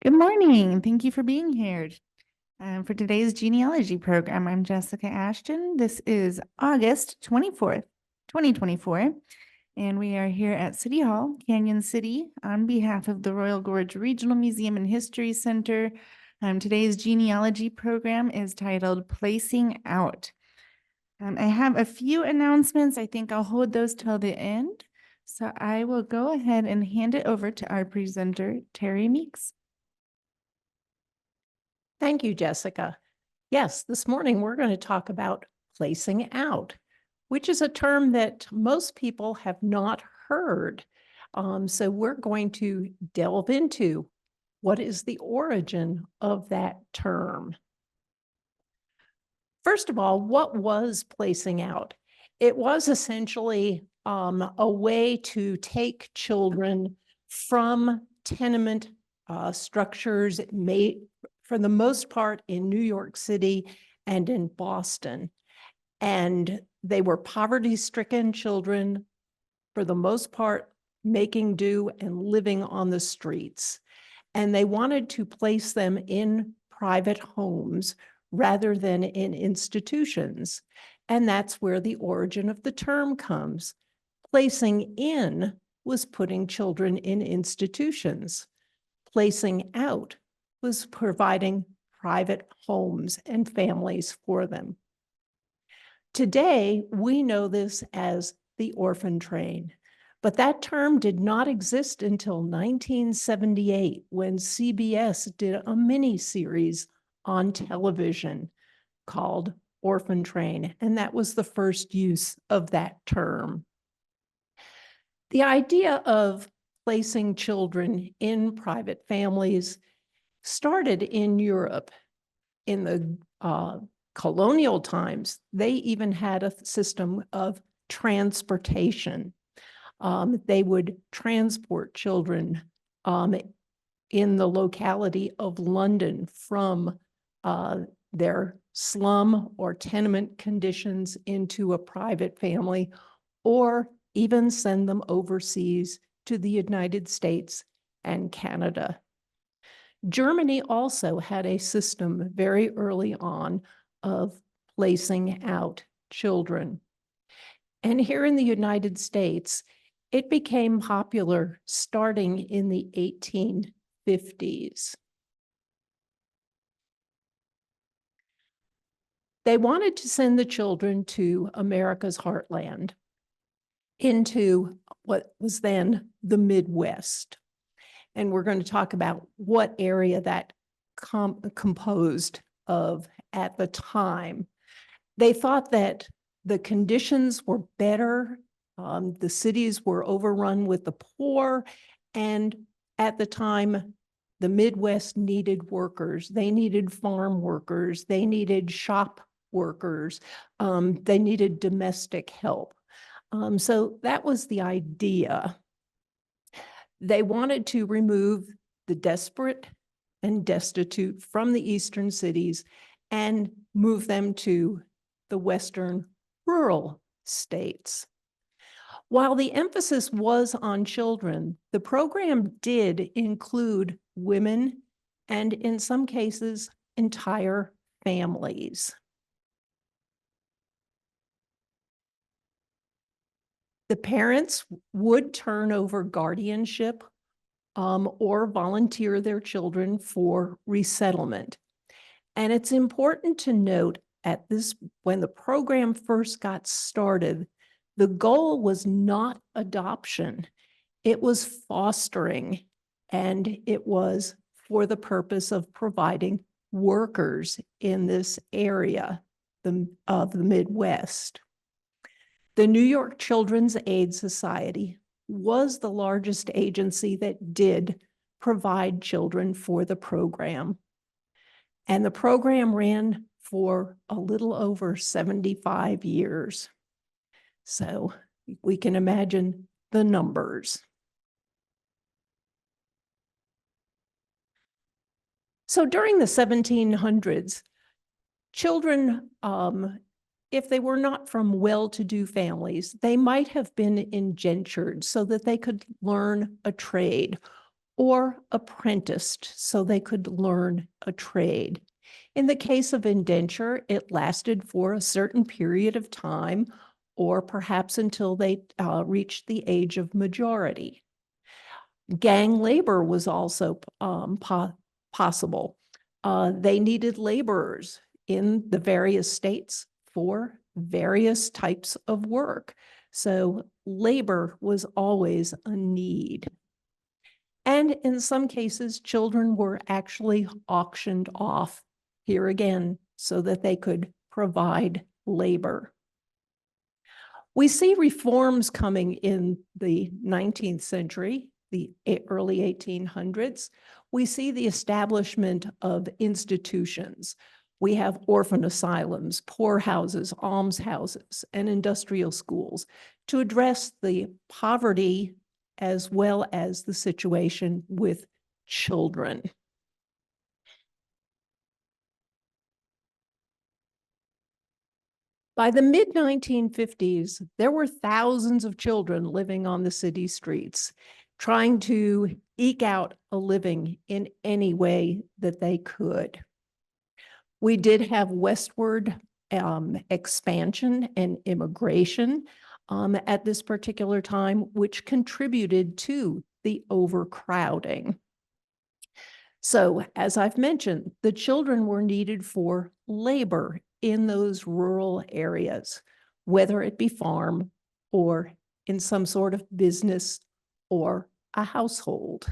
Good morning. Thank you for being here. For today's genealogy program, I'm Jessica Ashton. This is August 24th, 2024, and we are here at City Hall, Canyon City, on behalf of the Royal Gorge Regional Museum and History Center. Today's genealogy program is titled Placing Out. I have a few announcements. I think I'll hold those till the end. So I will go ahead and hand it over to our presenter, Terri Meeks. Thank you, Jessica. Yes, this morning we're going to talk about placing out, which is a term that most people have not heard. So we're going to delve into what is the origin of that term. First of all, what was placing out? It was essentially a way to take children from tenement structures made, for the most part, in New York City and in Boston. And they were poverty-stricken children, for the most part, making do and living on the streets. And they wanted to place them in private homes rather than in institutions. And that's where the origin of the term comes. Placing in was putting children in institutions. Placing out was providing private homes and families for them. Today, we know this as the orphan train, but that term did not exist until 1978 when CBS did a mini-series on television called Orphan Train, and that was the first use of that term. The idea of placing children in private families started in Europe. In the colonial times, they even had a system of transportation. They would transport children in the locality of London from their slum or tenement conditions into a private family, or even send them overseas to the United States and Canada. Germany also had a system very early on of placing out children. And here in the United States, it became popular starting in the 1850s. They wanted to send the children to America's heartland, into what was then the Midwest. And we're going to talk about what area that composed of at the time. They thought that the conditions were better. The cities were overrun with the poor. And at the time, the Midwest needed workers. They needed farm workers. They needed shop workers. They needed domestic help. So that was the idea. They wanted to remove the desperate and destitute from the eastern cities and move them to the western rural states. While the emphasis was on children, the program did include women and, in some cases, entire families. The parents would turn over guardianship or volunteer their children for resettlement. And it's important to note when the program first got started, the goal was not adoption. It was fostering, and it was for the purpose of providing workers in this area of the Midwest. The New York Children's Aid Society was the largest agency that did provide children for the program. And the program ran for a little over 75 years. So we can imagine the numbers. So during the 1700s, children, if they were not from well-to-do families, they might have been indentured so that they could learn a trade, or apprenticed so they could learn a trade. In the case of indenture, it lasted for a certain period of time, or perhaps until they reached the age of majority. Gang labor was also possible. They needed laborers in the various states for various types of work. So labor was always a need. And in some cases, children were actually auctioned off here again so that they could provide labor. We see reforms coming in the 19th century, the early 1800s. We see the establishment of institutions. We have orphan asylums, poorhouses, almshouses, and industrial schools to address the poverty as well as the situation with children. By the mid-1950s, there were thousands of children living on the city streets, trying to eke out a living in any way that they could. We did have westward expansion and immigration at this particular time, which contributed to the overcrowding. So, as I've mentioned, the children were needed for labor in those rural areas, whether it be farm or in some sort of business or a household.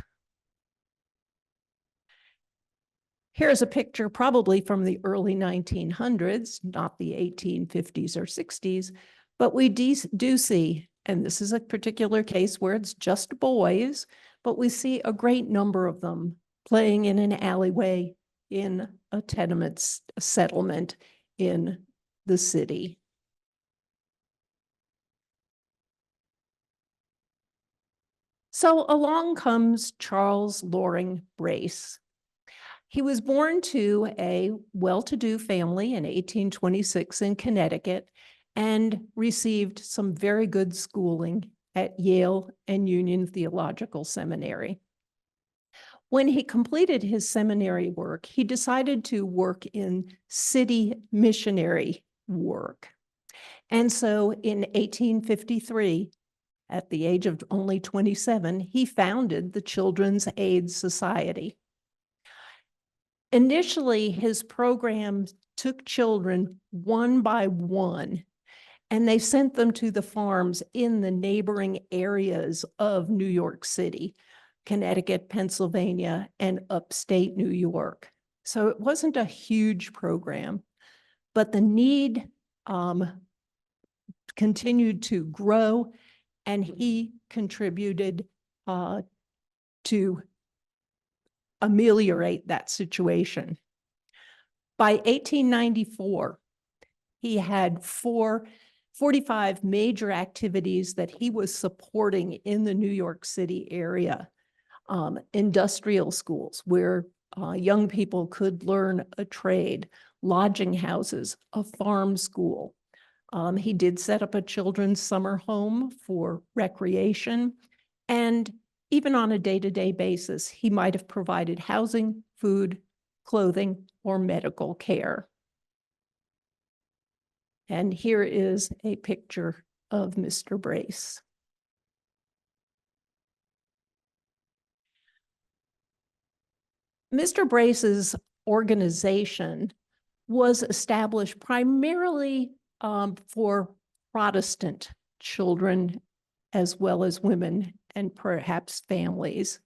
Here's a picture probably from the early 1900s, not the 1850s or 60s, but we do see, and this is a particular case where it's just boys, but we see a great number of them playing in an alleyway in a tenement settlement in the city. So along comes Charles Loring Brace. He was born to a well-to-do family in 1826 in Connecticut and received some very good schooling at Yale and Union Theological Seminary. When he completed his seminary work, he decided to work in city missionary work. And so in 1853, at the age of only 27, he founded the Children's Aid Society. Initially, his program took children one by one, and they sent them to the farms in the neighboring areas of New York City, Connecticut, Pennsylvania, and upstate New York. So it wasn't a huge program, but the need continued to grow, and he contributed to ameliorate that situation. By 1894, he had 45 major activities that he was supporting in the New York City area. Industrial schools where young people could learn a trade, lodging houses, a farm school. He did set up a children's summer home for recreation, and even on a day-to-day basis, he might have provided housing, food, clothing, or medical care. And here is a picture of Mr. Brace. Mr. Brace's organization was established primarily for Protestant children as well as women and perhaps families.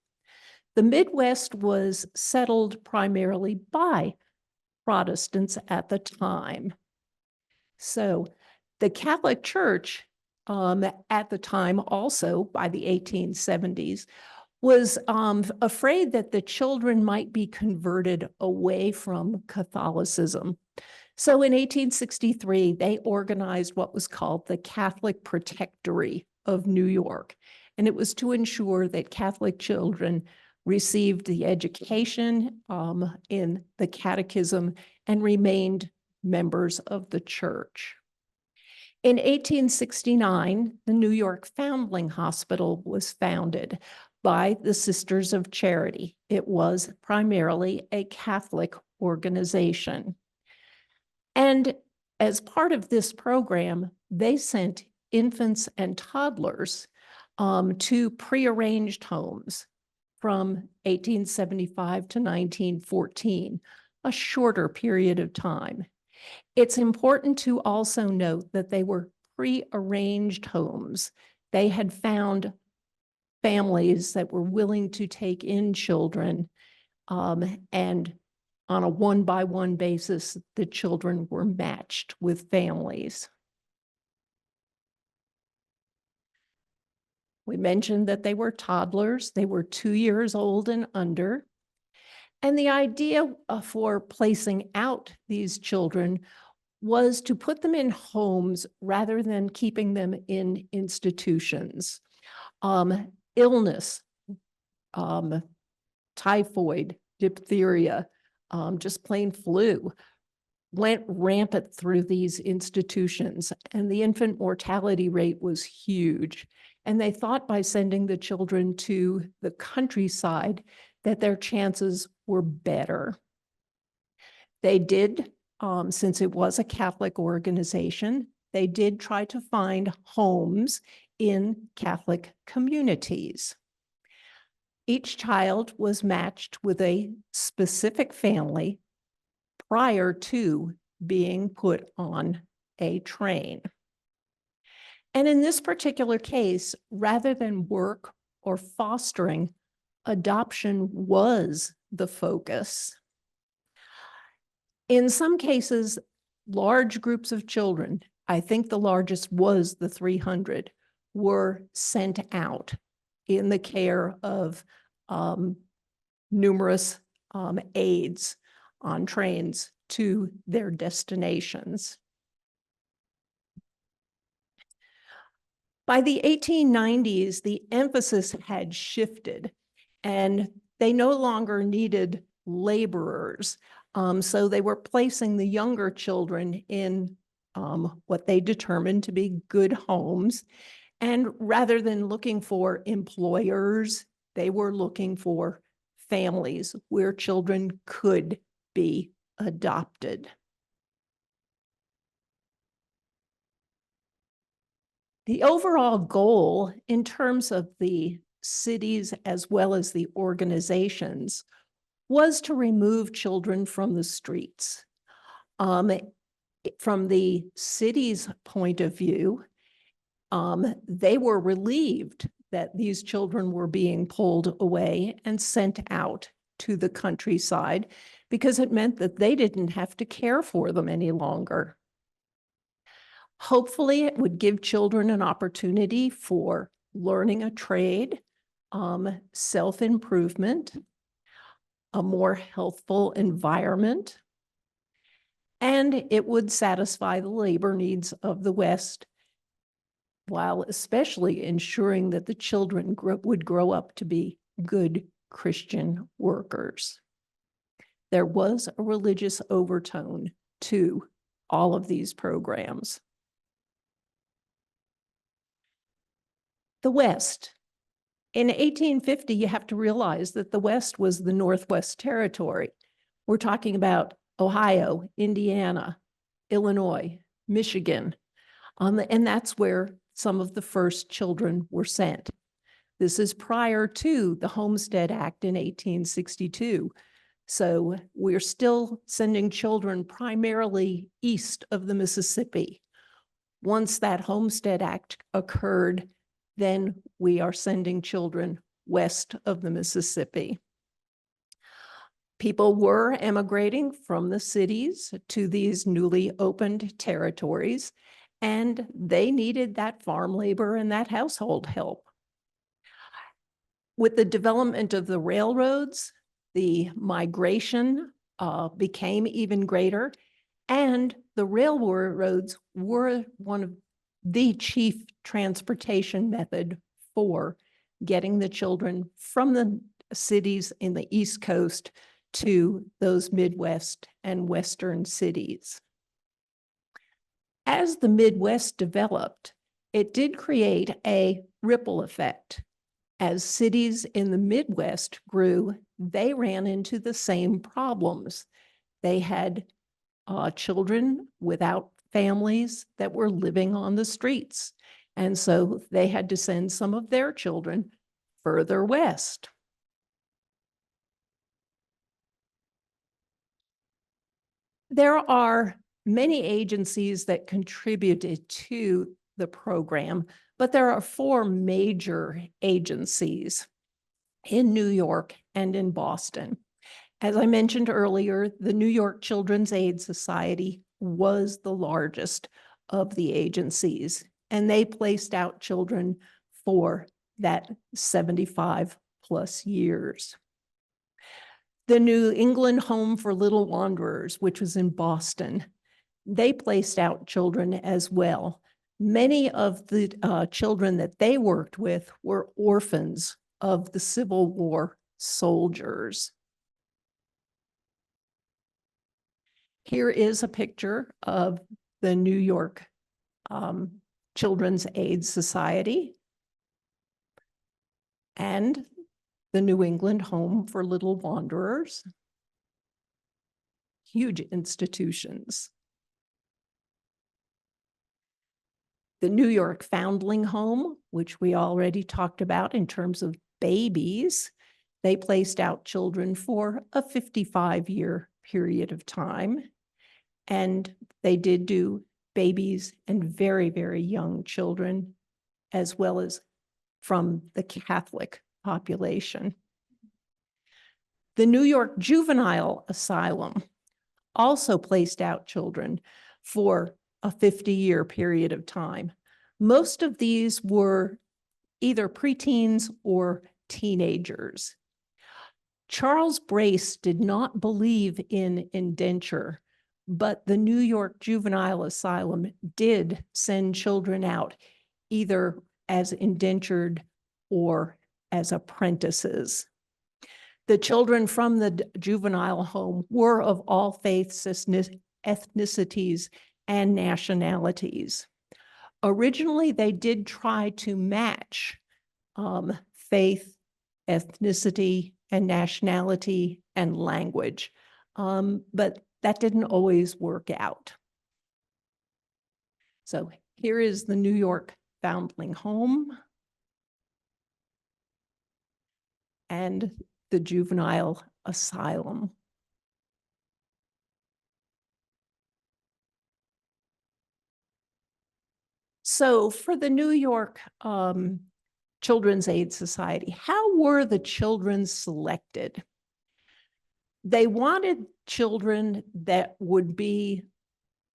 The Midwest was settled primarily by Protestants at the time. So the Catholic Church at the time, also by the 1870s, was afraid that the children might be converted away from Catholicism. So in 1863, they organized what was called the Catholic Protectory of New York. And it was to ensure that Catholic children received the education in the catechism and remained members of the church. In 1869, the New York Foundling Hospital was founded. by the Sisters of Charity. It was primarily a Catholic organization. And as part of this program, they sent infants and toddlers to prearranged homes from 1875 to 1914, a shorter period of time. It's important to also note that they were prearranged homes. They had found families that were willing to take in children, and on a one-by-one basis, the children were matched with families. We mentioned that they were toddlers. They were 2 years old and under. And the idea for placing out these children was to put them in homes rather than keeping them in institutions. Illness, typhoid, diphtheria, just plain flu, went rampant through these institutions, and the infant mortality rate was huge. And they thought by sending the children to the countryside that their chances were better. They did, since it was a Catholic organization, they did try to find homes in Catholic communities. Each child was matched with a specific family prior to being put on a train. And in this particular case, rather than work or fostering, adoption was the focus. In some cases, large groups of children, I think the largest was the 300, were sent out in the care of numerous aides on trains to their destinations. By the 1890s, the emphasis had shifted, and they no longer needed laborers. So they were placing the younger children in what they determined to be good homes. And rather than looking for employers, they were looking for families where children could be adopted. The overall goal in terms of the cities as well as the organizations was to remove children from the streets. From the city's point of view, they were relieved that these children were being pulled away and sent out to the countryside because it meant that they didn't have to care for them any longer. Hopefully, it would give children an opportunity for learning a trade, self-improvement, a more healthful environment, and it would satisfy the labor needs of the West, while especially ensuring that the children would grow up to be good Christian workers. There was a religious overtone to all of these programs. The West. In 1850, you have to realize that the West was the Northwest Territory. We're talking about Ohio, Indiana, Illinois, Michigan, and that's where some of the first children were sent. This is prior to the Homestead Act in 1862. So we're still sending children primarily east of the Mississippi. Once that Homestead Act occurred, then we are sending children west of the Mississippi. People were emigrating from the cities to these newly opened territories, and they needed that farm labor and that household help. With the development of the railroads, the migration became even greater, and the railroads were one of the chief transportation method for getting the children from the cities in the East Coast to those Midwest and Western cities. As the Midwest developed, it did create a ripple effect. As cities in the Midwest grew, they ran into the same problems. They had children without families that were living on the streets. And so they had to send some of their children further west. There are many agencies that contributed to the program, but there are 4 major agencies in New York and in Boston. As I mentioned earlier, the New York Children's Aid Society was the largest of the agencies, and they placed out children for that 75 plus years. The New England Home for Little Wanderers, which was in Boston, they placed out children as well. Many of the children that they worked with were orphans of the Civil War soldiers. Here is a picture of the New York Children's Aid Society and the New England Home for Little Wanderers. Huge institutions. The New York Foundling Home, which we already talked about in terms of babies, they placed out children for a 55-year period of time. And they did do babies and very, very young children, as well as from the Catholic population. The New York Juvenile Asylum also placed out children for a 50-year period of time. Most of these were either preteens or teenagers. Charles Brace did not believe in indenture, but the New York Juvenile Asylum did send children out either as indentured or as apprentices. The children from the juvenile home were of all faiths, ethnicities, and nationalities. Originally, they did try to match faith, ethnicity, and nationality and language, but that didn't always work out. So here is the New York Foundling Home and the Juvenile Asylum. So for the New York Children's Aid Society, how were the children selected? They wanted children that would be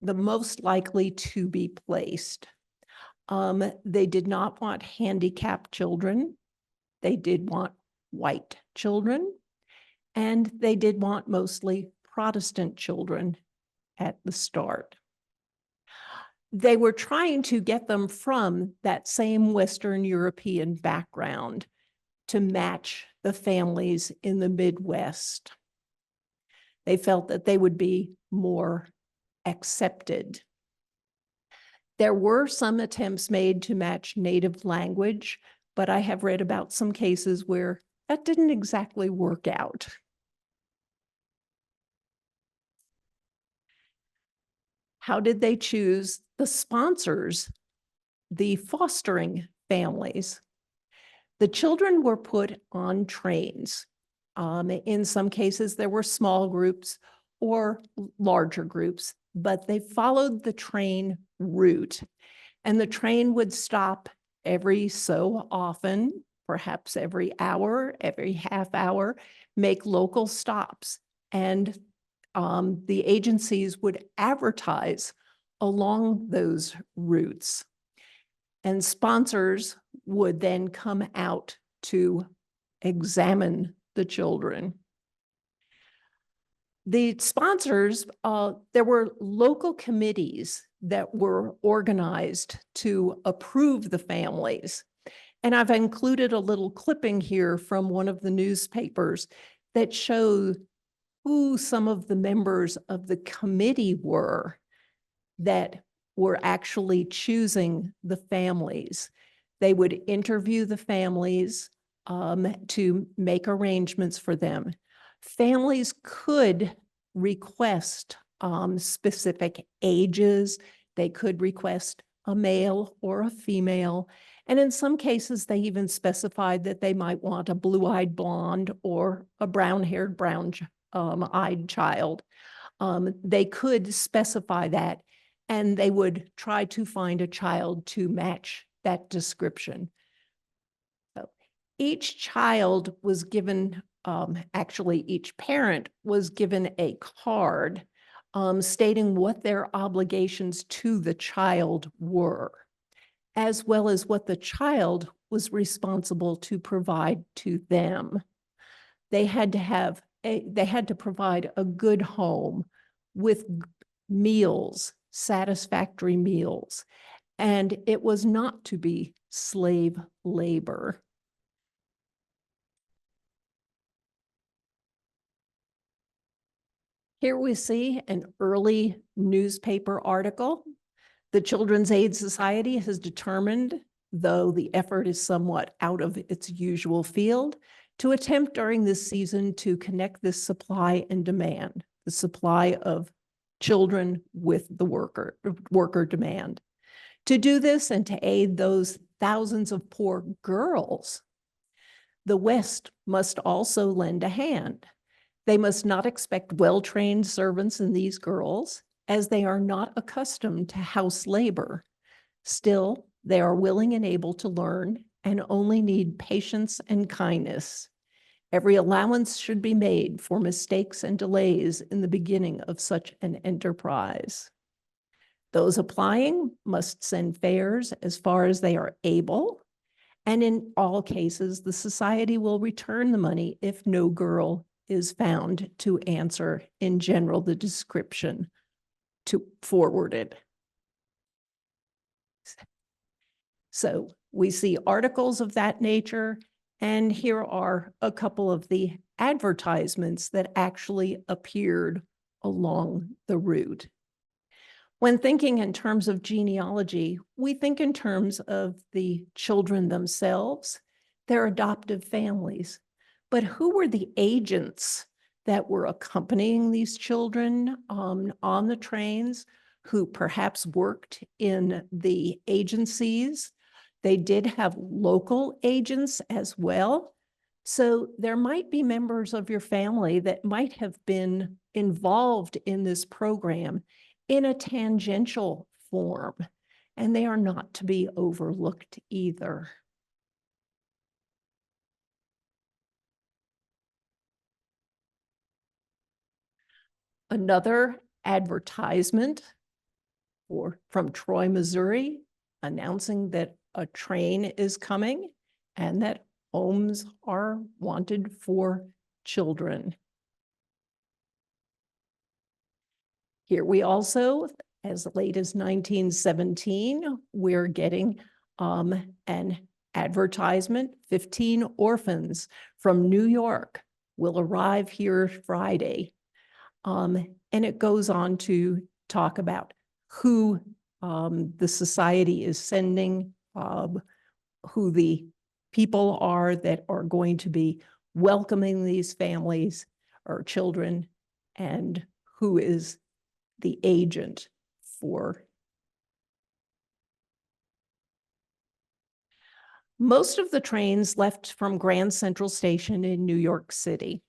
the most likely to be placed. They did not want handicapped children. They did want white children, and they did want mostly Protestant children at the start. They were trying to get them from that same Western European background to match the families in the Midwest. They felt that they would be more accepted. There were some attempts made to match native language, but I have read about some cases where that didn't exactly work out. How did they choose the sponsors, the fostering families? The children were put on trains. In some cases, there were small groups or larger groups, but they followed the train route. And the train would stop every so often, perhaps every hour, every half hour, make local stops. And the agencies would advertise along those routes. And sponsors would then come out to examine the children. The sponsors, there were local committees that were organized to approve the families. And I've included a little clipping here from one of the newspapers that showed who some of the members of the committee were that were actually choosing the families. They would interview the families. to make arrangements for them. Families could request specific ages. They could request a male or a female. And in some cases, they even specified that they might want a blue-eyed blonde or a brown-haired, brown-eyed child. They could specify that, and they would try to find a child to match that description. So each child was given, actually each parent was given a card stating what their obligations to the child were, as well as what the child was responsible to provide to them. They had to provide a good home with meals, satisfactory meals, and it was not to be slave labor. Here we see an early newspaper article. The Children's Aid Society has determined, though the effort is somewhat out of its usual field, to attempt during this season to connect this supply and demand, the supply of children with the worker demand. To do this and to aid those thousands of poor girls, the West must also lend a hand. They must not expect well-trained servants in these girls, as they are not accustomed to house labor. Still, they are willing and able to learn and only need patience and kindness. Every allowance should be made for mistakes and delays in the beginning of such an enterprise. Those applying must send fares as far as they are able, and in all cases, the society will return the money if no girl is found to answer in general the description to forwarded. So we see articles of that nature, and here are a couple of the advertisements that actually appeared along the route. When thinking in terms of genealogy, we think in terms of the children themselves, their adoptive families. But who were the agents that were accompanying these children on the trains, who perhaps worked in the agencies? They did have local agents as well. So there might be members of your family that might have been involved in this program in a tangential form, and they are not to be overlooked either. Another advertisement from Troy, Missouri, announcing that a train is coming and that homes are wanted for children. Here we also, as late as 1917, we're getting an advertisement, 15 orphans from New York will arrive here Friday. And it goes on to talk about who the society is sending, who the people are that are going to be welcoming these families or children, and who is the agent for. Most of the trains left from Grand Central Station in New York City.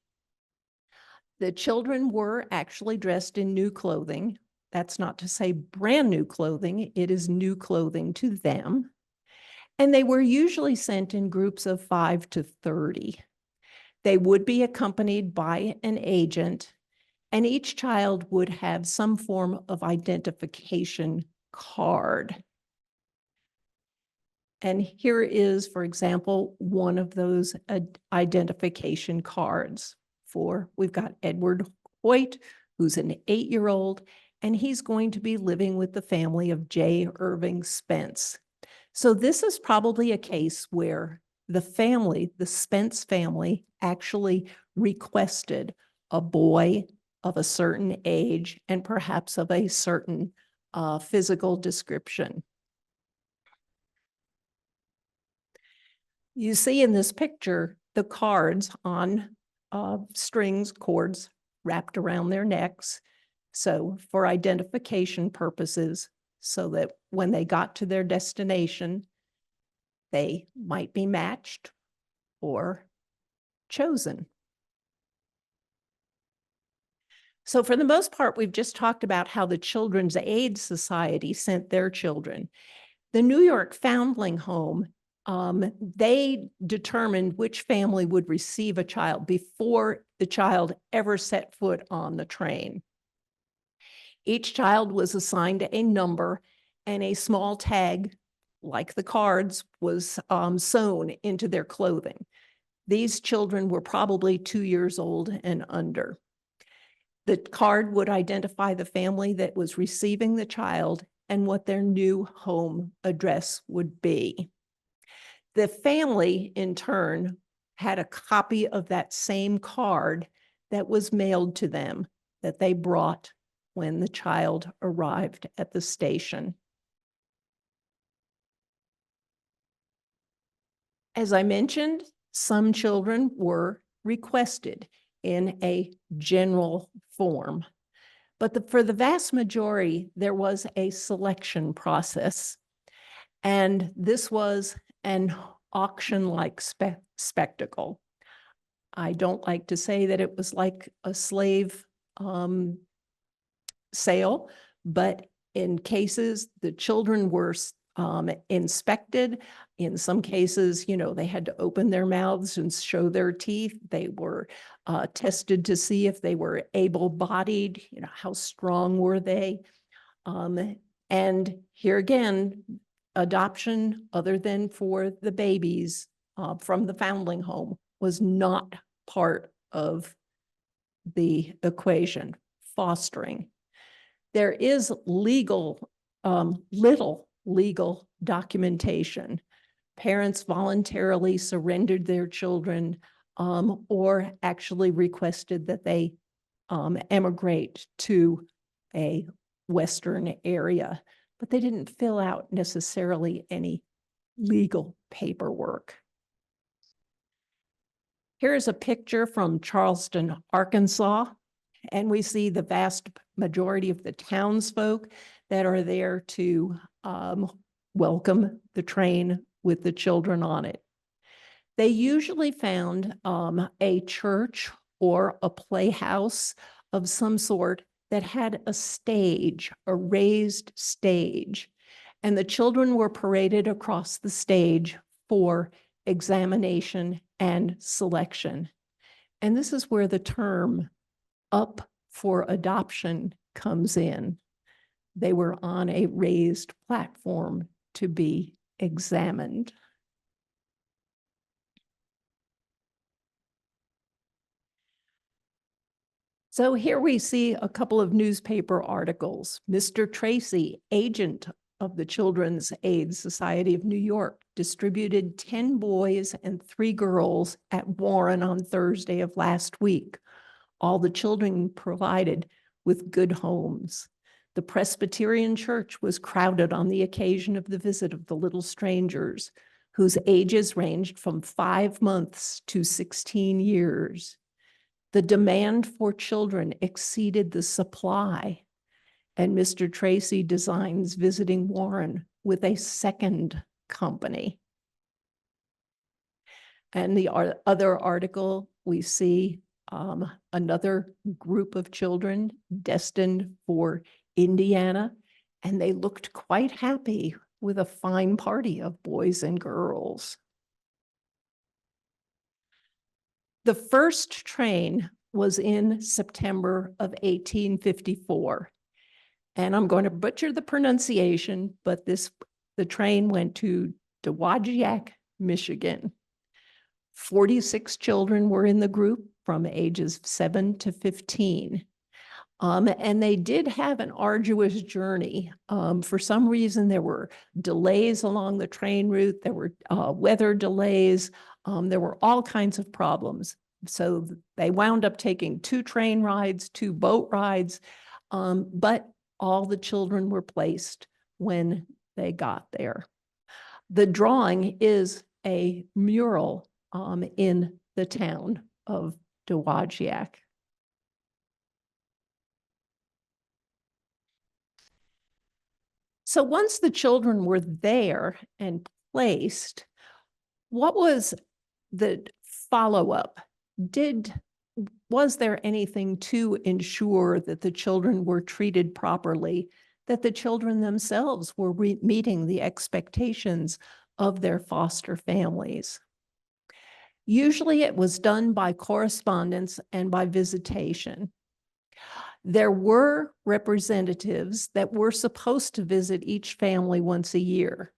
The children were actually dressed in new clothing. That's not to say brand new clothing. It is new clothing to them. And they were usually sent in groups of 5 to 30. They would be accompanied by an agent, and each child would have some form of identification card. And here is, for example, one of those identification cards we've got Edward Hoyt, who's an 8-year-old, and he's going to be living with the family of J. Irving Spence. So this is probably a case where the family, the Spence family, actually requested a boy of a certain age and perhaps of a certain physical description. You see in this picture, the cards on strings, cords wrapped around their necks. So for identification purposes, so that when they got to their destination, they might be matched or chosen. So for the most part, we've just talked about how the Children's Aid Society sent their children. The New York Foundling Home, they determined which family would receive a child before the child ever set foot on the train. Each child was assigned a number, and a small tag, like the cards, was sewn into their clothing. These children were probably 2 years old and under. The card would identify the family that was receiving the child and what their new home address would be. The family, in turn, had a copy of that same card that was mailed to them that they brought when the child arrived at the station. As I mentioned, some children were requested in a general form, but for the vast majority, there was a selection process. And this was an auction-like spectacle. I don't like to say that it was like a slave sale, but in cases, the children were inspected. In some cases, they had to open their mouths and show their teeth. They were tested to see if they were able-bodied, how strong were they. And here again, adoption, other than for the babies from the foundling home, was not part of the equation. Fostering. There is little legal documentation. Parents voluntarily surrendered their children or actually requested that they emigrate to a Western area, but they didn't fill out necessarily any legal paperwork. Here is a picture from Charleston, Arkansas, and we see the vast majority of the townsfolk that are there to welcome the train with the children on it. They usually found a church or a playhouse of some sort that had a stage, a raised stage, and the children were paraded across the stage for examination and selection. And this is where the term up for adoption comes in. They were on a raised platform to be examined. So here we see a couple of newspaper articles. Mr. Tracy, agent of the Children's Aid Society of New York, distributed 10 boys and 3 girls at Warren on Thursday of last week. All the children provided with good homes. The Presbyterian Church was crowded on the occasion of the visit of the little strangers, whose ages ranged from 5 months to 16 years. The demand for children exceeded the supply, and Mr. Tracy designs visiting Warren with a second company. And the other article, we see another group of children destined for Indiana, and they looked quite happy with a fine party of boys and girls. The first train was in September of 1854. And I'm going to butcher the pronunciation, but the train went to Dowagiac, Michigan. 46 children were in the group from ages 7 to 15. And they did have an arduous journey. For some reason, there were delays along the train route. There were weather delays. There were all kinds of problems. So they wound up taking 2 train rides, 2 boat rides, but all the children were placed when they got there. The drawing is a mural in the town of Dowagiac. So once the children were there and placed, what was the follow-up? Was there anything to ensure that the children were treated properly, that the children themselves were meeting the expectations of their foster families? Usually it was done by correspondence and by visitation. There were representatives that were supposed to visit each family once a year.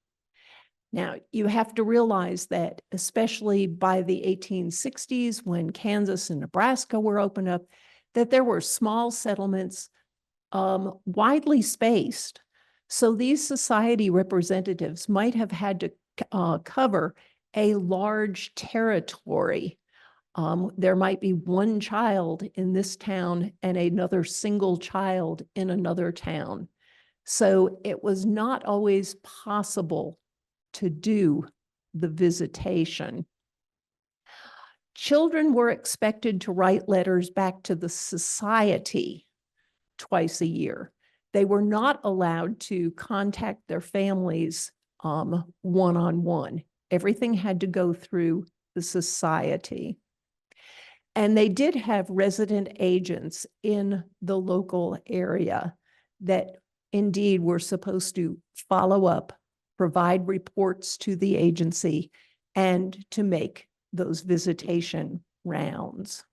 Now, you have to realize that, especially by the 1860s, when Kansas and Nebraska were opened up, that there were small settlements widely spaced. So these society representatives might have had to cover a large territory. There might be one child in this town and another single child in another town. So it was not always possible to do the visitation. Children were expected to write letters back to the society twice a year. They were not allowed to contact their families one-on-one. Everything had to go through the society. And they did have resident agents in the local area that indeed were supposed to follow up, provide reports to the agency, and to make those visitation rounds.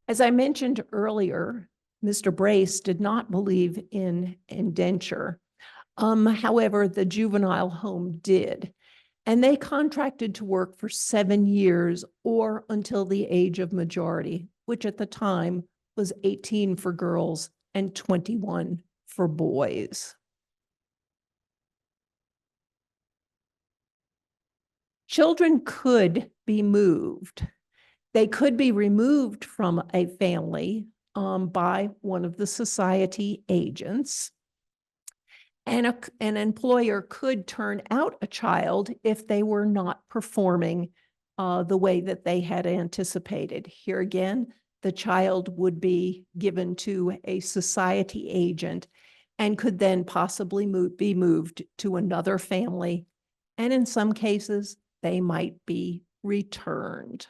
As I mentioned earlier, Mr. Brace did not believe in indenture. However, the juvenile home did, and they contracted to work for 7 years or until the age of majority, which at the time was 18 for girls and 21 for boys. Children could be moved. They could be removed from a family by one of the society agents. And an employer could turn out a child if they were not performing the way that they had anticipated. Here again, the child would be given to a society agent and could then possibly be moved to another family. And in some cases, they might be returned.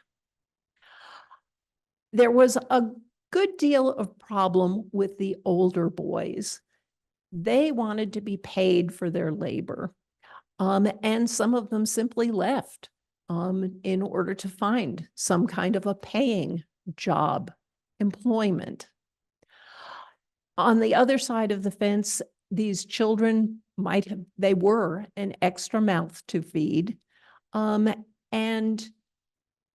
There was a good deal of problem with the older boys. They wanted to be paid for their labor. And some of them simply left in order to find some kind of a paying job, employment. On the other side of the fence, these children they were an extra mouth to feed. And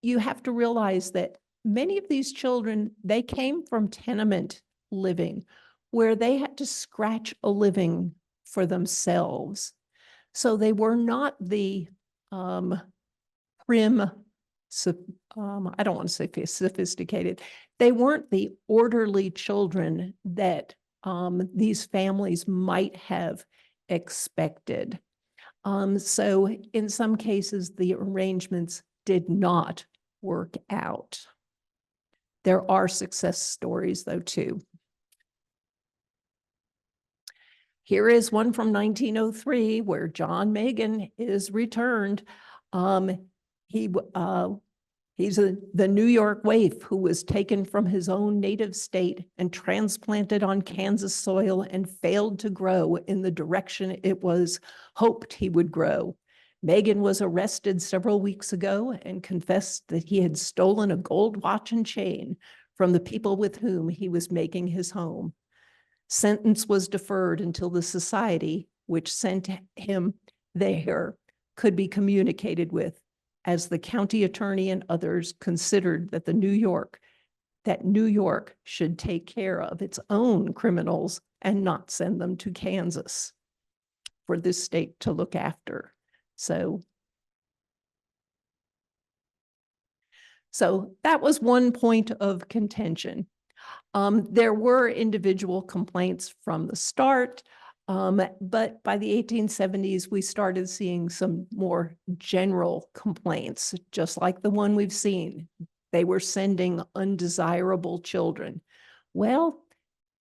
you have to realize that many of these children, they came from tenement living, where they had to scratch a living for themselves. So they were not the prim, I don't want to say sophisticated. They weren't the orderly children that these families might have expected. So in some cases, the arrangements did not work out. There are success stories, though, too. Here is one from 1903 where John Megan is returned. He's the New York waif who was taken from his own native state and transplanted on Kansas soil and failed to grow in the direction it was hoped he would grow. Megan was arrested several weeks ago and confessed that he had stolen a gold watch and chain from the people with whom he was making his home. Sentence was deferred until the society which sent him there could be communicated with, as the county attorney and others considered that New York should take care of its own criminals and not send them to Kansas for this state to look after. So that was one point of contention. There were individual complaints from the start. But by the 1870s, we started seeing some more general complaints, just like the one we've seen. They were sending undesirable children. Well,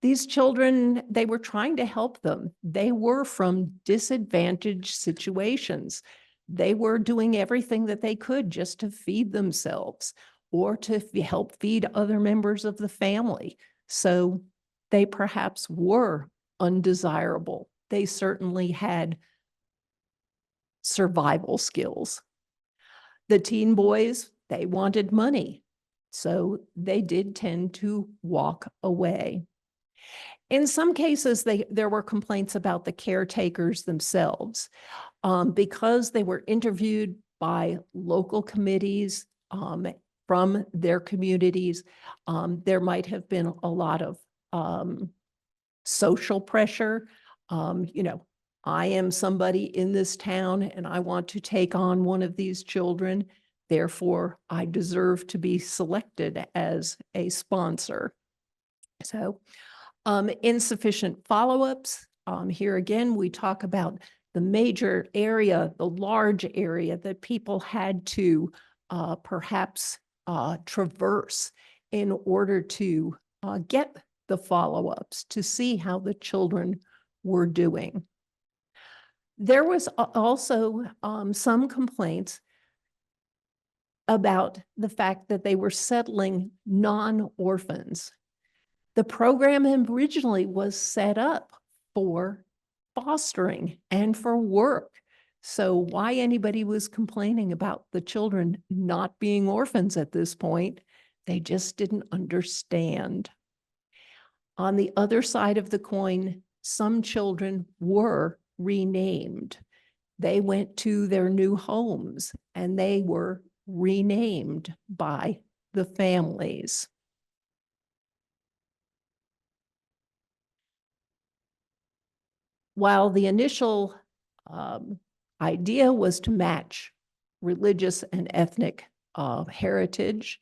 these children, they were trying to help them. They were from disadvantaged situations. They were doing everything that they could just to feed themselves or to help feed other members of the family. So they perhaps were undesirable. They certainly had survival skills. The teen boys, they wanted money. So they did tend to walk away. In some cases, there were complaints about the caretakers themselves because they were interviewed by local committees from their communities. There might have been a lot of social pressure. I am somebody in this town and I want to take on one of these children. Therefore, I deserve to be selected as a sponsor. So insufficient follow-ups. Here again, we talk about the major area, the large area that people had to perhaps traverse in order to get the follow-ups to see how the children were doing. There was also some complaints about the fact that they were settling non-orphans. The program originally was set up for fostering and for work. So why anybody was complaining about the children not being orphans at this point, they just didn't understand. On the other side of the coin, some children were renamed. They went to their new homes and they were renamed by the families. While the initial idea was to match religious and ethnic heritage,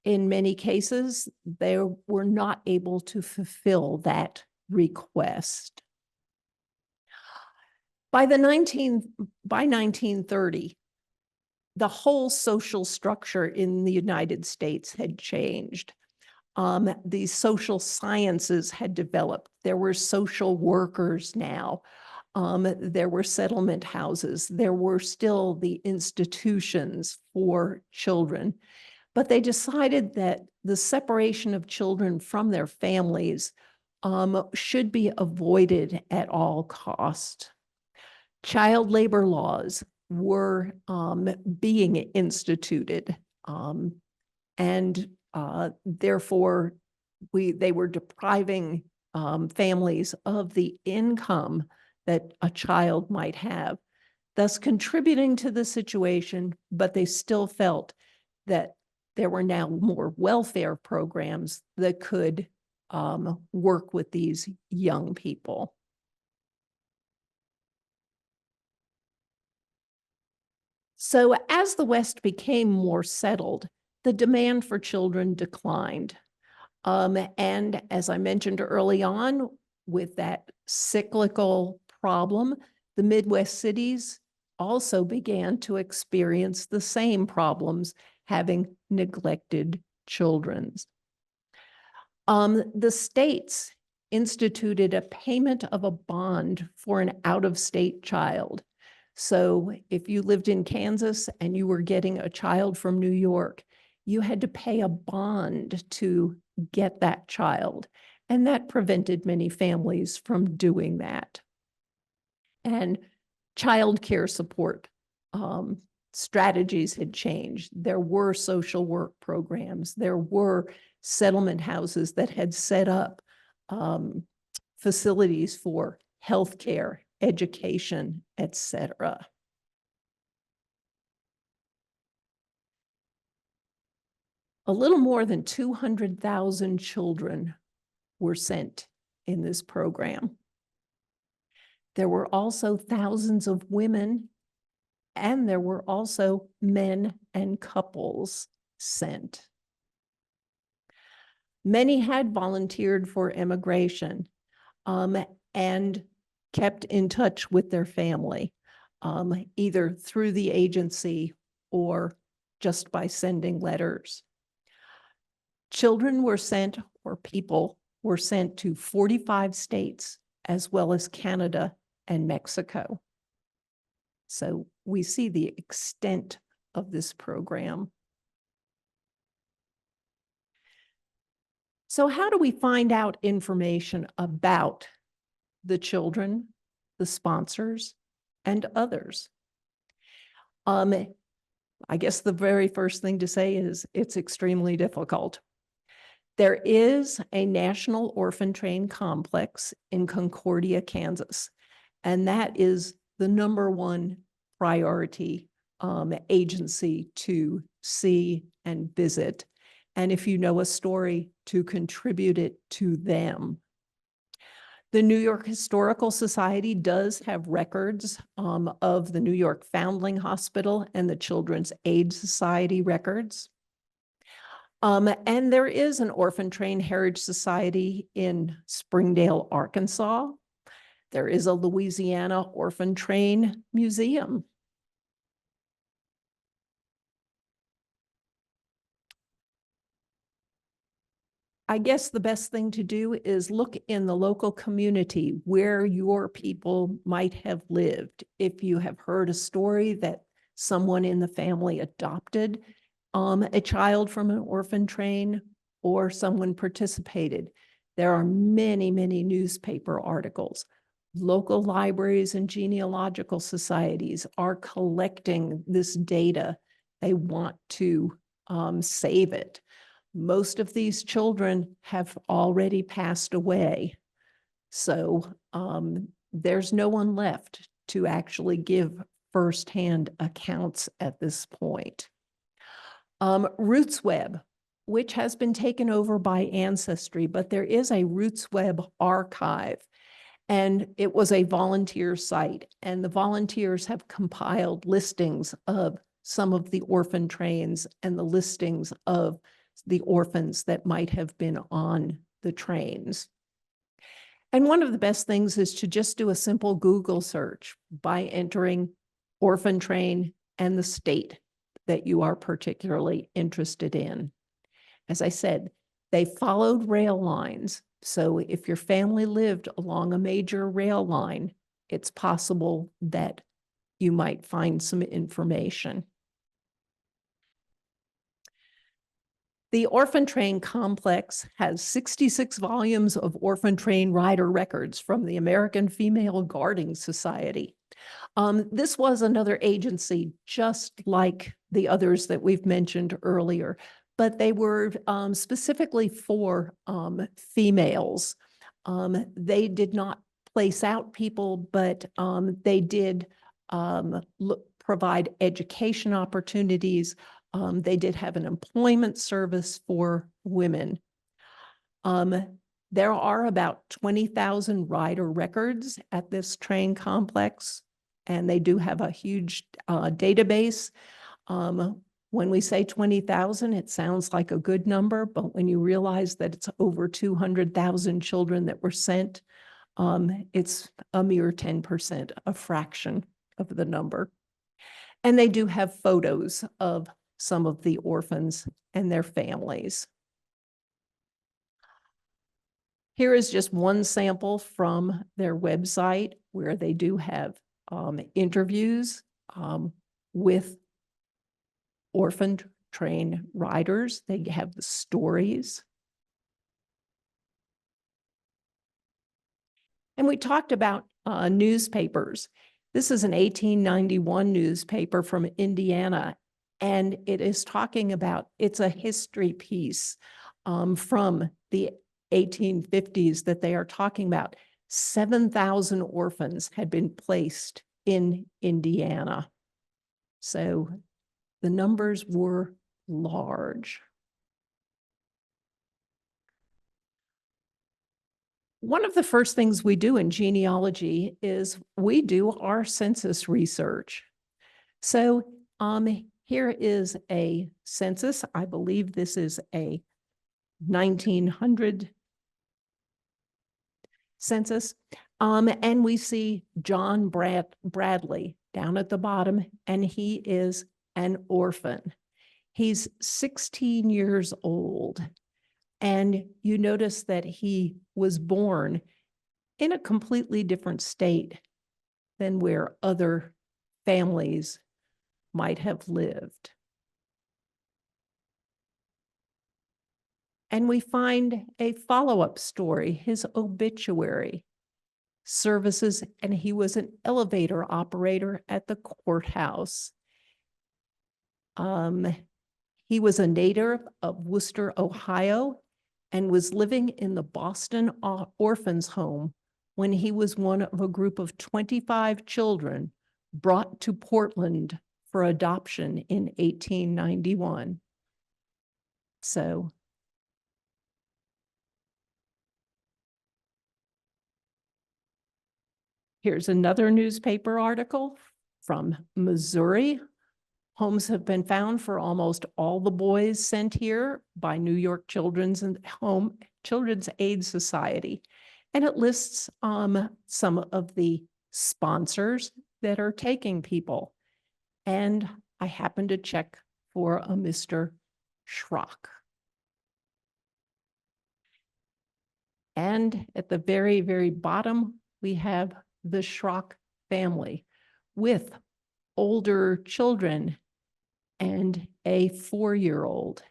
in many cases, they were not able to fulfill that request. By 1930, the whole social structure in the United States had changed. The social sciences had developed. There were social workers now. There were settlement houses. There were still the institutions for children. But they decided that the separation of children from their families should be avoided at all cost. Child labor laws were being instituted, and therefore they were depriving families of the income that a child might have, thus contributing to the situation, but they still felt that there were now more welfare programs that could work with these young people. So as the West became more settled, the demand for children declined. And as I mentioned early on, with that cyclical problem, the Midwest cities also began to experience the same problems, having neglected children. The states instituted a payment of a bond for an out-of-state child. So if you lived in Kansas and you were getting a child from New York, you had to pay a bond to get that child. And that prevented many families from doing that. And childcare support strategies had changed. There were social work programs. There were settlement houses that had set up facilities for healthcare, education, etc. A little more than 200,000 children were sent in this program. There were also thousands of women, and there were also men and couples sent. Many had volunteered for immigration, and kept in touch with their family, either through the agency or just by sending letters. Children were sent, or people were sent to 45 states, as well as Canada and Mexico. So we see the extent of this program. So how do we find out information about the children, the sponsors, and others? I guess the very first thing to say is it's extremely difficult. There is a National Orphan Train Complex in Concordia, Kansas, and that is the #1 priority agency to see and visit. And if you know a story, to contribute it to them. The New York Historical Society does have records of the New York Foundling Hospital and the Children's Aid Society records. And there is an Orphan Train Heritage Society in Springdale, Arkansas. There is a Louisiana Orphan Train Museum. I guess the best thing to do is look in the local community where your people might have lived. If you have heard a story that someone in the family adopted a child from an orphan train, or someone participated, there are many, many newspaper articles. Local libraries and genealogical societies are collecting this data. They want to save it. Most of these children have already passed away. So there's no one left to actually give firsthand accounts at this point. RootsWeb, which has been taken over by Ancestry, but there is a RootsWeb archive, and it was a volunteer site, and the volunteers have compiled listings of some of the orphan trains and the listings of the orphans that might have been on the trains. And one of the best things is to just do a simple Google search by entering orphan train and the state that you are particularly interested in. As I said, they followed rail lines. So if your family lived along a major rail line, it's possible that you might find some information. The Orphan Train Complex has 66 volumes of orphan train rider records from the American Female Guarding Society. This was another agency just like the others that we've mentioned earlier, but they were specifically for females. They did not place out people, but they did provide education opportunities. They did have an employment service for women. There are about 20,000 rider records at this train complex, and they do have a huge database. When we say 20,000, it sounds like a good number, but when you realize that it's over 200,000 children that were sent, it's a mere 10%, a fraction of the number. And they do have photos of some of the orphans and their families. Here is just one sample from their website where they do have interviews with orphan train riders. They have the stories. And we talked about newspapers. This is an 1891 newspaper from Indiana, and it is talking about, it's a history piece from the 1850s that they are talking about. 7,000 orphans had been placed in Indiana. So the numbers were large. One of the first things we do in genealogy is we do our census research. So here is a census. I believe this is a 1900 census. And we see John Bradley down at the bottom, and he is an orphan. He's 16 years old. And you notice that he was born in a completely different state than where other families might have lived. And we find a follow-up story, his obituary services, and he was an elevator operator at the courthouse. He was a native of Worcester, Ohio, and was living in the Boston Orphans Home when he was one of a group of 25 children brought to Portland for adoption in 1891. So here's another newspaper article from Missouri. Homes have been found for almost all the boys sent here by New York Children's Aid Society. And it lists some of the sponsors that are taking people. And I happened to check for a Mr. Schrock. And at the very, very bottom, we have the Schrock family with older children and a 4-year-old.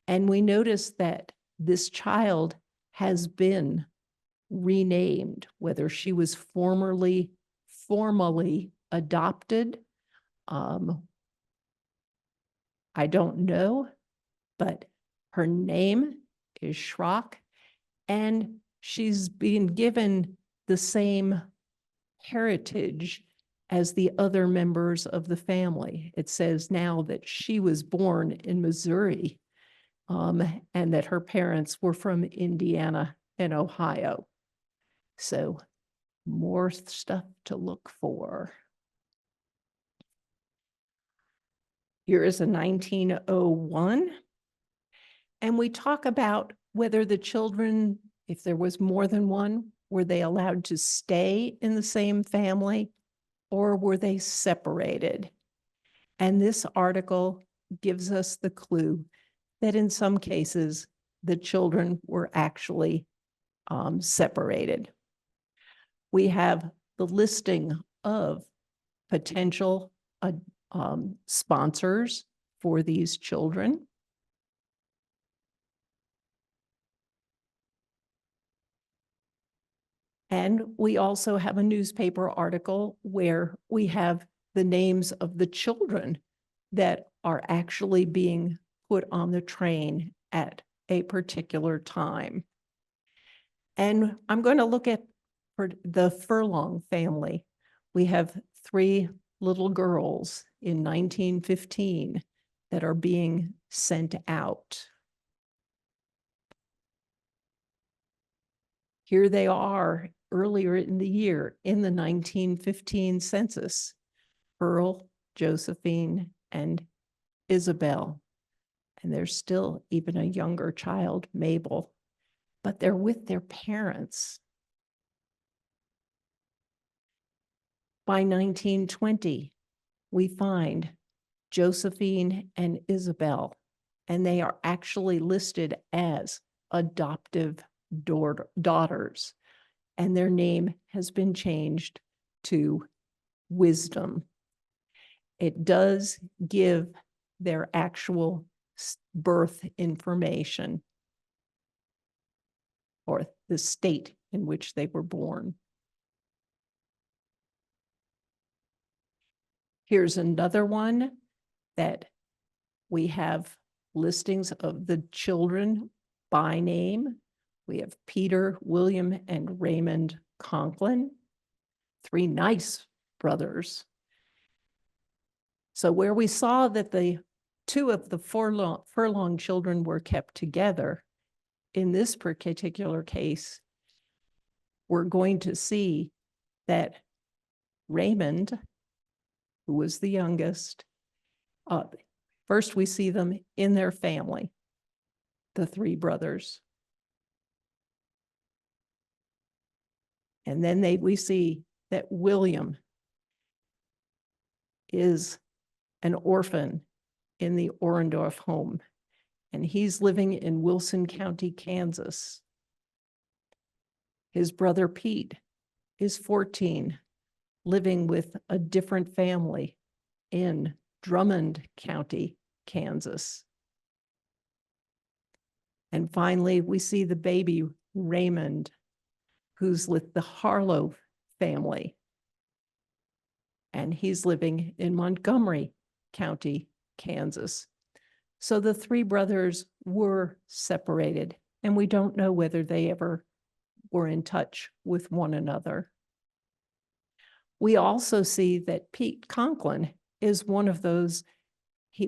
And we notice that this child has been renamed, whether she was formally adopted. I don't know, but her name is Schrock, and she's been given the same heritage as the other members of the family. It says now that she was born in Missouri, and that her parents were from Indiana and Ohio. So more stuff to look for. Here is a 1901. And we talk about whether the children, if there was more than one, were they allowed to stay in the same family or were they separated? And this article gives us the clue that in some cases, the children were actually separated. We have the listing of potential sponsors for these children. And we also have a newspaper article where we have the names of the children that are actually being put on the train at a particular time. And I'm going to look at for the Furlong family. We have 3 little girls in 1915 that are being sent out. Here they are earlier in the year in the 1915 census, Earl, Josephine, and Isabel. And there's still even a younger child, Mabel, but they're with their parents. By 1920, we find Josephine and Isabel, and they are actually listed as adoptive daughters, and their name has been changed to Wisdom. It does give their actual birth information or the state in which they were born. Here's another one that we have listings of the children by name. We have Peter, William, and Raymond Conklin, 3 nice brothers. So where we saw that the 2 of the Furlong children were kept together, in this particular case, we're going to see that Raymond, who was the youngest, first we see them in their family, the 3 brothers. And then we see that William is an orphan in the Orendorff home, and he's living in Wilson County, Kansas. His brother Pete is 14, living with a different family in Drummond County, Kansas. And finally, we see the baby Raymond, who's with the Harlow family. And he's living in Montgomery County, Kansas. So the three brothers were separated, and we don't know whether they ever were in touch with one another. We also see that Pete Conklin is one of those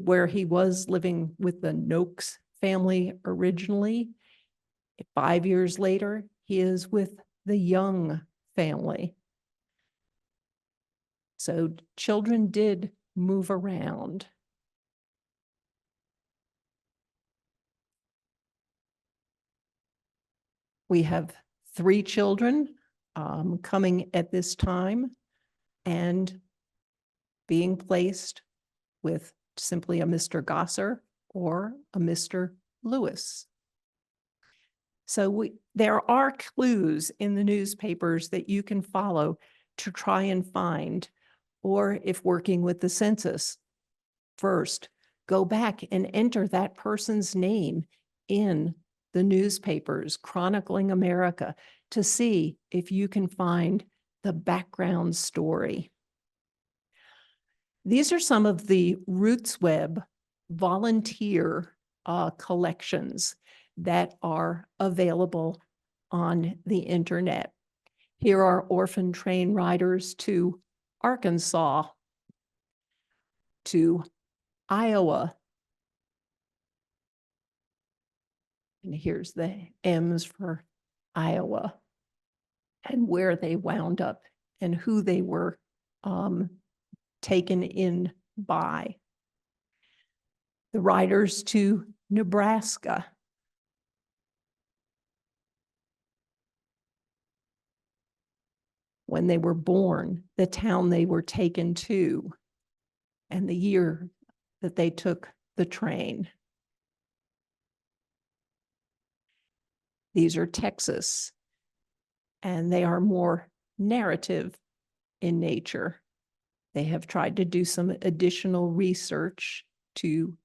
where he was living with the Noakes family originally. 5 years later, he is with the Young family. So children did move around. We have 3 children coming at this time and being placed with simply a Mr. Gosser or a Mr. Lewis. So there are clues in the newspapers that you can follow to try and find, or if working with the census, first, go back and enter that person's name in the newspapers chronicling America to see if you can find the background story. These are some of the Roots Web volunteer collections that are available on the internet. Here are orphan train riders to Arkansas, to Iowa. And here's the M's for Iowa and where they wound up and who they were taken in by. The riders to Nebraska. When they were born, the town they were taken to, and the year that they took the train. These are Texas, and they are more narrative in nature. They have tried to do some additional research to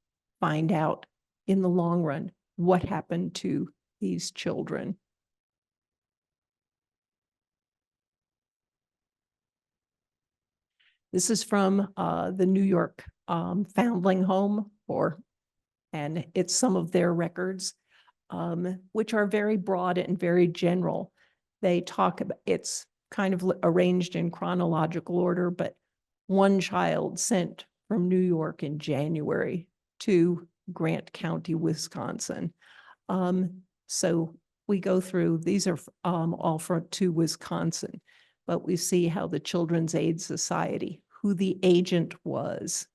find out in the long run what happened to these children. This is from the New York Foundling Home, and it's some of their records, which are very broad and very general. They talk about, it's kind of arranged in chronological order, but one child sent from New York in January to Grant County, Wisconsin. So we go through, these are all to Wisconsin, but we see how the Children's Aid Society, who the agent was,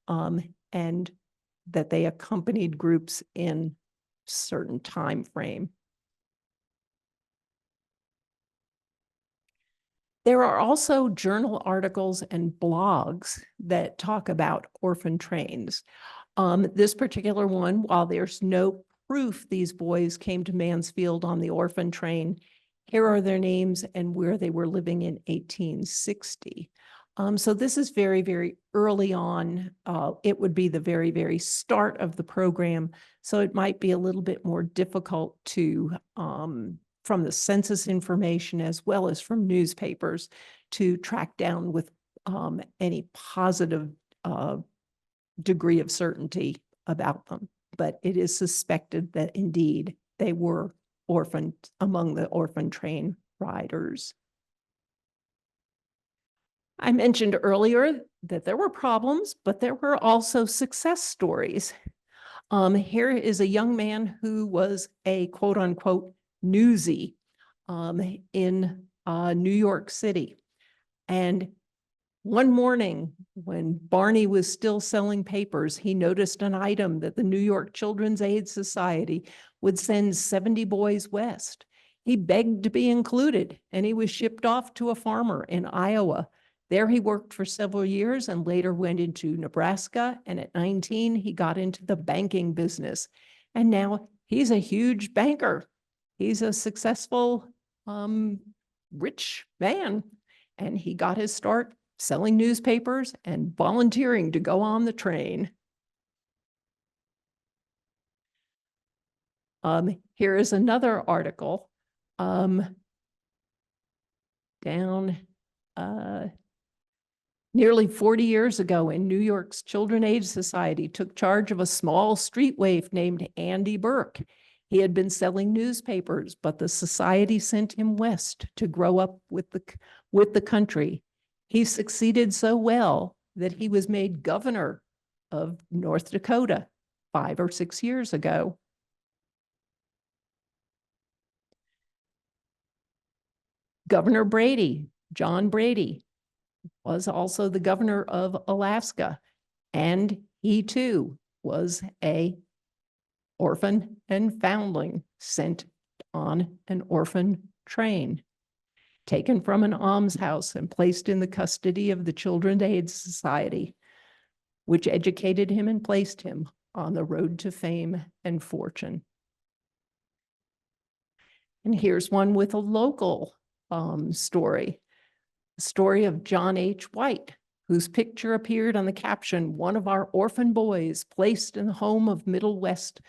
and that they accompanied groups in certain time frame. There are also journal articles and blogs that talk about orphan trains. This particular one, while there's no proof these boys came to Mansfield on the orphan train, here are their names and where they were living in 1860. So this is very, very early on. It would be the very, very start of the program. So it might be a little bit more difficult to, from the census information as well as from newspapers, to track down with any positive degree of certainty about them. But it is suspected that indeed they were orphaned among the orphan train riders. I mentioned earlier that there were problems, but there were also success stories. Here is a young man who was a quote unquote newsie in New York City. And one morning when Barney was still selling papers, he noticed an item that the New York Children's Aid Society would send 70 boys west. He begged to be included, and he was shipped off to a farmer in Iowa. There he worked for several years and later went into Nebraska. And at 19, he got into the banking business. And now he's a huge banker. He's a successful, rich man. And he got his start selling newspapers and volunteering to go on the train. Here is another article down nearly 40 years ago in New York's Children's Aid Society took charge of a small street waif named Andy Burke. He had been selling newspapers, but the society sent him west to grow up with the country. He succeeded so well that he was made governor of North Dakota 5 or 6 years ago. Governor Brady, John Brady, was also the governor of Alaska, and he too was a orphan and foundling sent on an orphan train, taken from an almshouse and placed in the custody of the Children's Aid Society, which educated him and placed him on the road to fame and fortune. And here's one with a local story. The story of John H. White, whose picture appeared on the caption, "One of our orphan boys placed in the home of Middle West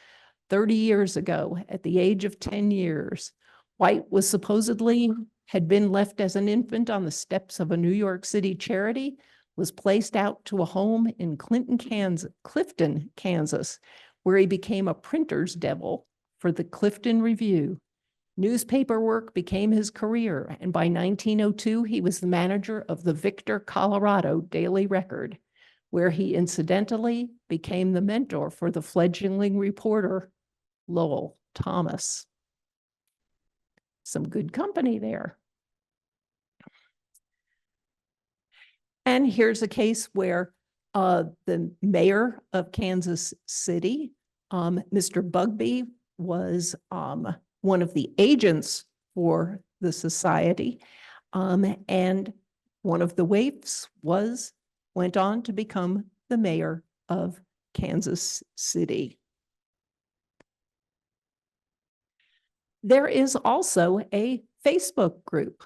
30 years ago at the age of 10 years. White was supposedly had been left as an infant on the steps of a New York City charity, was placed out to a home in Clifton, Kansas, where he became a printer's devil for the Clifton Review. Newspaper work became his career, and by 1902, he was the manager of the Victor, Colorado Daily Record, where he incidentally became the mentor for the fledgling reporter Lowell Thomas. Some good company there. And here's a case where the mayor of Kansas City, Mr. Bugby, was one of the agents for the society. And one of the waifs went on to become the mayor of Kansas City. There is also a Facebook group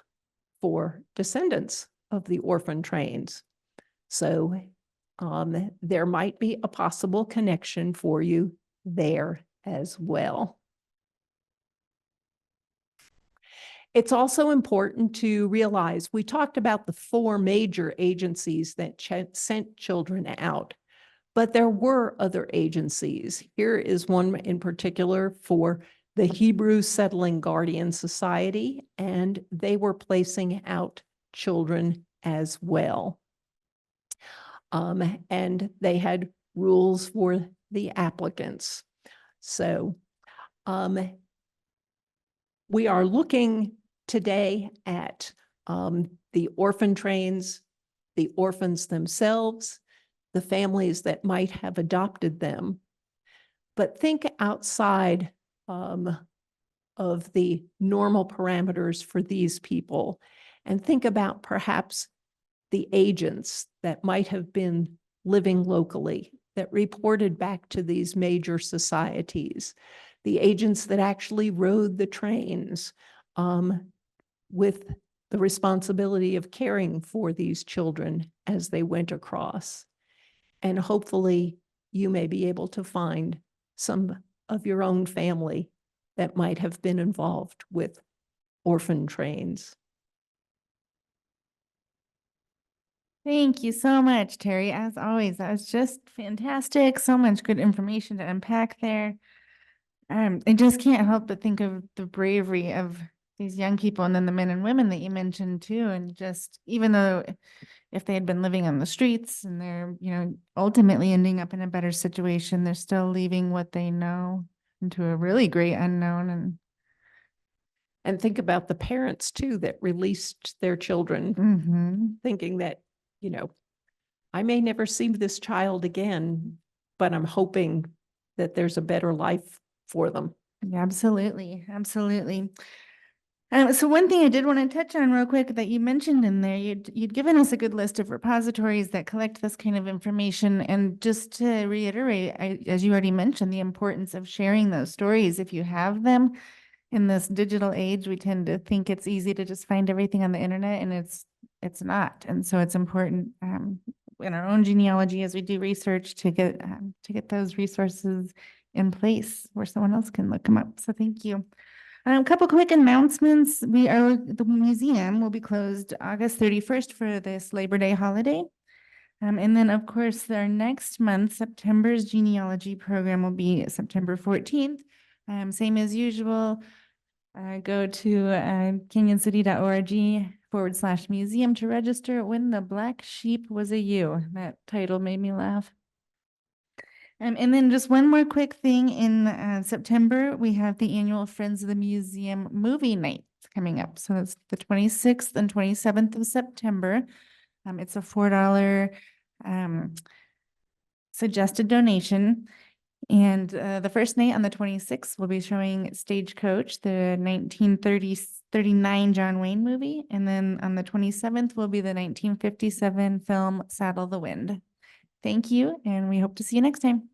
for descendants of the orphan trains. So there might be a possible connection for you there as well. It's also important to realize we talked about the 4 major agencies that sent children out, but there were other agencies. Here is one in particular for the Hebrew Settling Guardian Society, and they were placing out children as well. And they had rules for the applicants. So we are looking today at the orphan trains, the orphans themselves, the families that might have adopted them. But think outside of the normal parameters for these people and think about perhaps the agents that might have been living locally that reported back to these major societies, the agents that actually rode the trains with the responsibility of caring for these children as they went across. And hopefully you may be able to find some of your own family that might have been involved with orphan trains. Thank you so much, Terri. As always, that was just fantastic. So much good information to unpack there. I just can't help but think of the bravery of these young people and then the men and women that you mentioned too. And just even though if they had been living on the streets and they're, ultimately ending up in a better situation, they're still leaving what they know into a really great unknown. And think about the parents too that released their children, thinking that, I may never see this child again, but I'm hoping that there's a better life for them. Yeah, absolutely. Absolutely. So one thing I did want to touch on real quick that you mentioned in there, you'd given us a good list of repositories that collect this kind of information. And just to reiterate, as you already mentioned, the importance of sharing those stories. If you have them in this digital age, we tend to think it's easy to just find everything on the internet, and it's not. And so it's important in our own genealogy as we do research to get those resources in place where someone else can look them up. So thank you. A couple quick announcements. The museum will be closed August 31st for this Labor Day holiday. And then, of course, our next month, September's genealogy program will be September 14th. Same as usual, go to canyoncity.org/museum to register. When the Black Sheep Was a You. That title made me laugh. And then just one more quick thing, in September, we have the annual Friends of the Museum movie night coming up. So it's the 26th and 27th of September. It's a $4 suggested donation. And the first night on the 26th, we'll be showing Stagecoach, the 1939 John Wayne movie. And then on the 27th will be the 1957 film Saddle the Wind. Thank you, and we hope to see you next time.